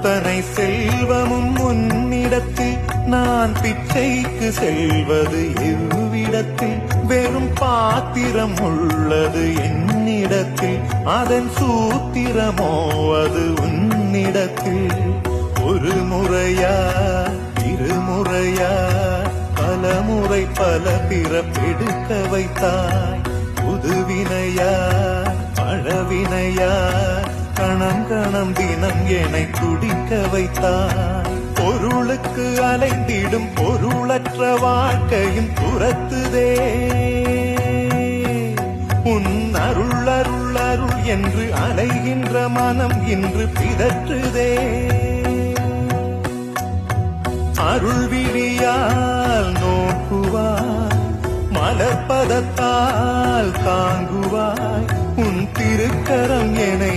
அத்தனை செல்வமும் உன்னிடத்தில் நான் பிச்சைக்கு செல்வது எவ்விடத்தில் வெறும் பாத்திரம் உள்ளது என்னிடத்தில் அதன் சூத்திரமோ அது உன்னிடத்தில் ஒரு முறையா இருமுறையா பலமுறை பல பிறப்பெடுக்க வைத்தாய் புதுவினையா பழவினையா கணம் கணம் தினம் என்னை துடிக்க வைத்தாய் பொருளுக்கு அலைந்திடும் பொருளற்ற வாழ்க்கையும் துரத்துதே உன் அருள் அருள் அருள் என்று அலைகின்ற மனம் இன்று பிதற்றுதே அருள் விழியால் நோக்குவாய் மலர்பதத்தால் தாங்குவாய் உன் திருக்கரம் என்னை